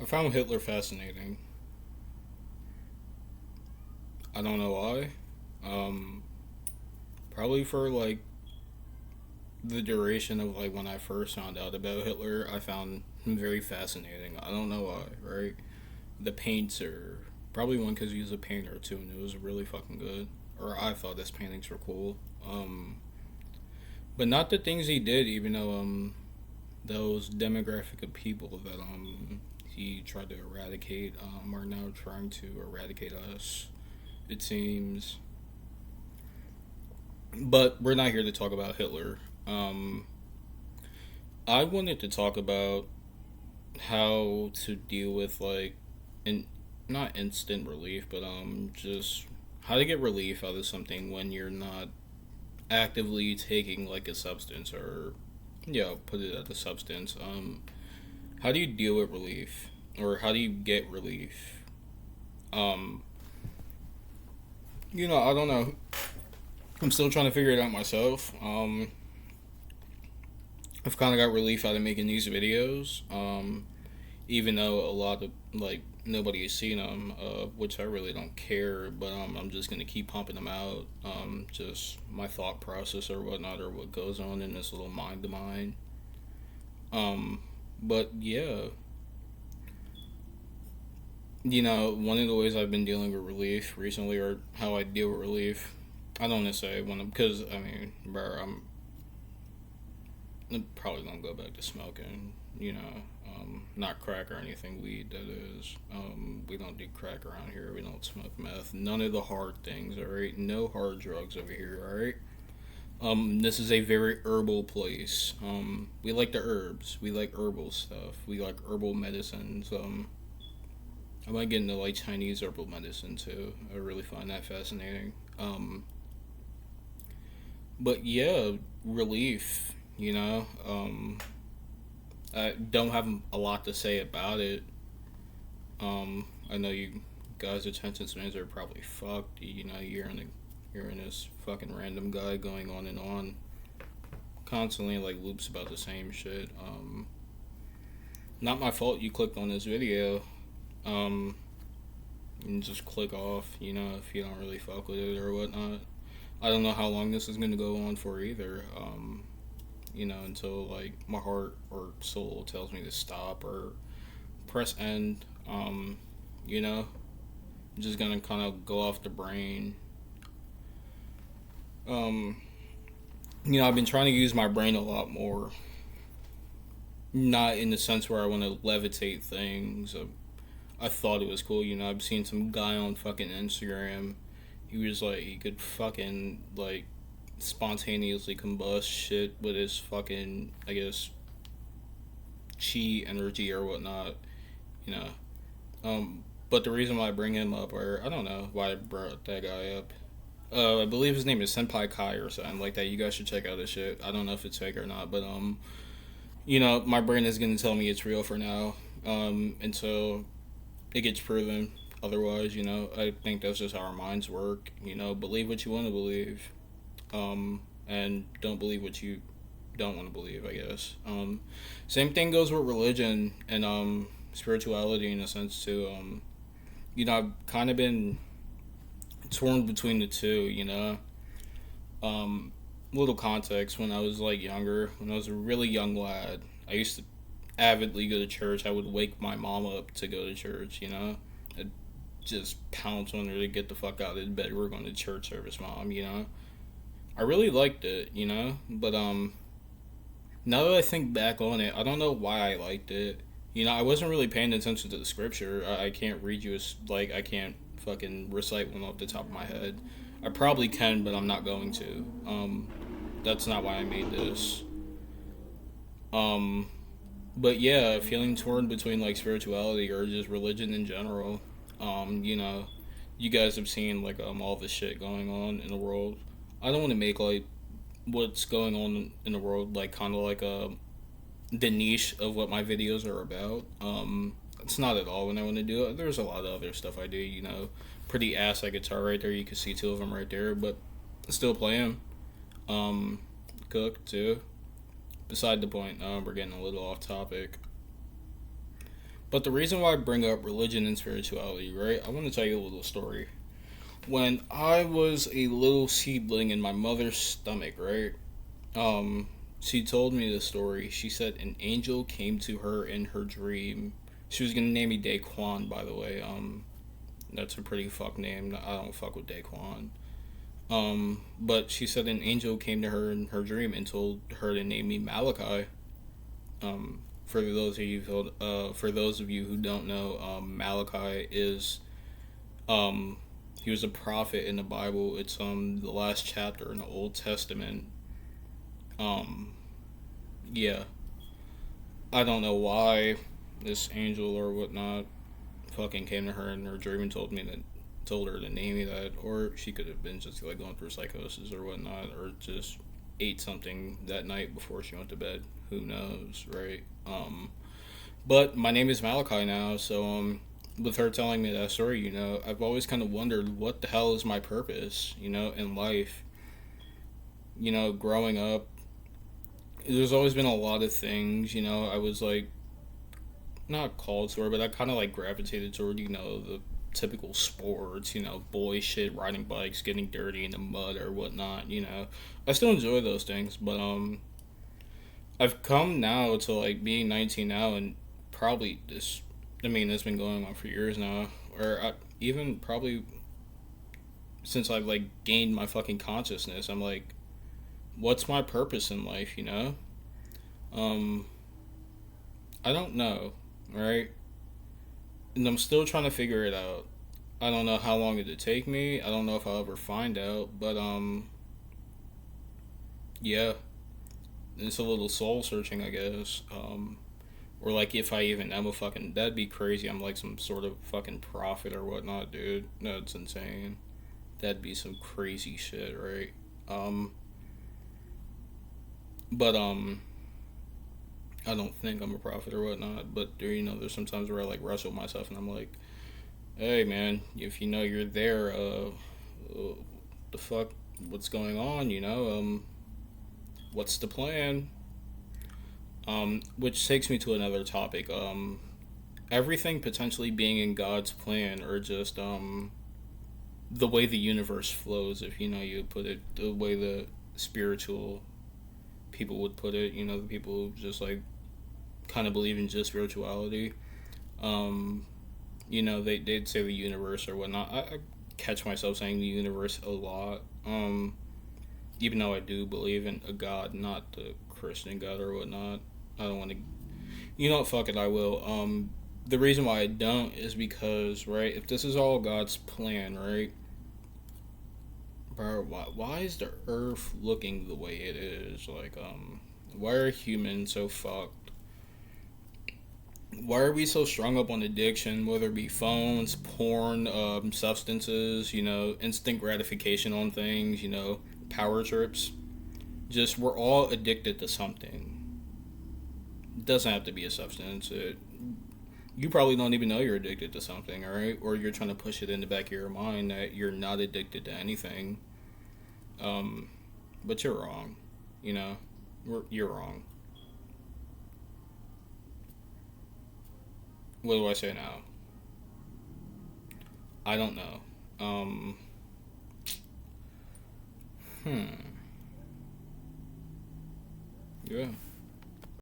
I found Hitler fascinating. I don't know why. Um, Probably for like the duration of like when I first found out about Hitler, I found him very fascinating. I don't know why, right? The paints are probably one because he was a painter too, and it was really fucking good. Or I thought his paintings were cool. But not the things he did, even though those demographic of people that he tried to eradicate are now trying to eradicate us. It seems. But we're not here to talk about Hitler. Um, I wanted to talk about how to deal with like, in not instant relief, but just how to get relief out of something when you're not actively taking like a substance or put it as a substance. How do you deal with relief, or how do you get relief? Um, I don't know. I'm still trying to figure it out myself. I've kind of got relief out of making these videos. Even though a lot of like nobody has seen them, which I really don't care. But I'm just gonna keep pumping them out. Just my thought process or whatnot, or what goes on in this little mind of mine. Um, but yeah, one of the ways I've been dealing with relief recently, or how I deal with relief, I don't necessarily want to, because I mean, bro, I'm probably gonna go back to smoking. Not crack or anything, weed. That is, we don't do crack around here. We don't smoke meth. None of the hard things. All right, no hard drugs over here. All right. This is a very herbal place. We like the herbs. We like herbal stuff. We like herbal medicines. I might get into like Chinese herbal medicine too. I really find that fascinating. But yeah, relief. I don't have a lot to say about it. I know you guys' attention spans are probably fucked. You're in this fucking random guy going on, constantly like loops about the same shit. Not my fault you clicked on this video. Um, and just click off. If you don't really fuck with it or whatnot. I don't know how long this is gonna go on for either. Until like my heart or soul tells me to stop or press end. You know, I'm just gonna kind of go off the brain. Um, I've been trying to use my brain a lot more. Not in the sense where I want to levitate things. I thought it was cool. I've seen some guy on fucking Instagram. He was like, he could fucking like spontaneously combust shit with his fucking, I guess, chi energy or whatnot. You know, but the reason why I bring him up, or I don't know why I brought that guy up. I believe his name is Senpai Kai or something like that. You guys should check out his shit. I don't know if it's fake or not, but my brain is gonna tell me it's real for now. Until it gets proven otherwise. I think that's just how our minds work. Believe what you want to believe, and don't believe what you don't want to believe. I guess. Same thing goes with religion and spirituality in a sense too. I've kind of been torn between the two. Um, Little context: when I was like younger, when I was a really young lad, I used to avidly go to church. I would wake my mom up to go to church. I'd just pounce on her to get the fuck out of bed. We're going to church service, mom. I really liked it. But now that I think back on it, I don't know why I liked it. I wasn't really paying attention to the scripture. I can't read you like I can't fucking recite one off the top of my head. I probably can, but I'm not going to. That's not why I made this. Um, but yeah, feeling torn between like spirituality or just religion in general. You guys have seen like all the shit going on in the world. I don't want to make like what's going on in the world like kind of like the niche of what my videos are about. It's not at all what I want to do. There's a lot of other stuff I do. Pretty ass like guitar right there. You can see two of them right there, but I still play them. Um, Cook too. Beside the point. We're getting a little off topic. But the reason why I bring up religion and spirituality, right? I want to tell you a little story. When I was a little seedling in my mother's stomach, right? She told me the story. She said an angel came to her in her dream. She was gonna name me Daquan, by the way. That's a pretty fuck name. I don't fuck with Daquan. But she said an angel came to her in her dream and told her to name me Malachi. For those of you who don't know, Malachi is he was a prophet in the Bible. It's the last chapter in the Old Testament. Um, yeah, I don't know why this angel or whatnot fucking came to her in her dream and told her to name me that, or she could have been just like going through psychosis or whatnot, or just ate something that night before she went to bed. Who knows, right? But my name is Malachi now, so with her telling me that story, I've always kind of wondered what the hell is my purpose, in life. Growing up, there's always been a lot of things, I was like not called toward, but I kind of like gravitated toward, the typical sports, boy shit, riding bikes, getting dirty in the mud or whatnot, I still enjoy those things, but I've come now to like being 19 now, and probably this, I mean, it's been going on for years now, or even probably since I've like gained my fucking consciousness, I'm like, what's my purpose in life, Um, I don't know, right? And I'm still trying to figure it out. I don't know how long it'll take me. I don't know if I'll ever find out, but yeah, it's a little soul searching, I guess. Or like if I even am a fucking, that'd be crazy. I'm like some sort of fucking prophet or whatnot, dude. That's insane. That'd be some crazy shit, right? Um, but I don't think I'm a prophet or whatnot. But there's sometimes where I like wrestle with myself and I'm like, hey man, if you're there, the fuck, what's going on? What's the plan? Which takes me to another topic. Everything potentially being in God's plan, or just the way the universe flows, if you put it, the way the spiritual people would put it. The people who just like kind of believe in just spirituality. Um, they'd say the universe or whatnot. I catch myself saying the universe a lot. Even though I do believe in a God, not the Christian God or whatnot. I don't want to. Fuck it, I will. The reason why I don't is because, right, if this is all God's plan, right, bro, why is the Earth looking the way it is? Like, why are humans so fucked? Why are we so strung up on addiction, whether it be phones, porn, substances, instant gratification on things, power trips? Just, we're all addicted to something. It doesn't have to be a substance. You probably don't even know you're addicted to something, alright? Or you're trying to push it in the back of your mind that you're not addicted to anything. Um, but you're wrong. You know, you're wrong. What do I say now? I don't know. Um, hmm. Yeah.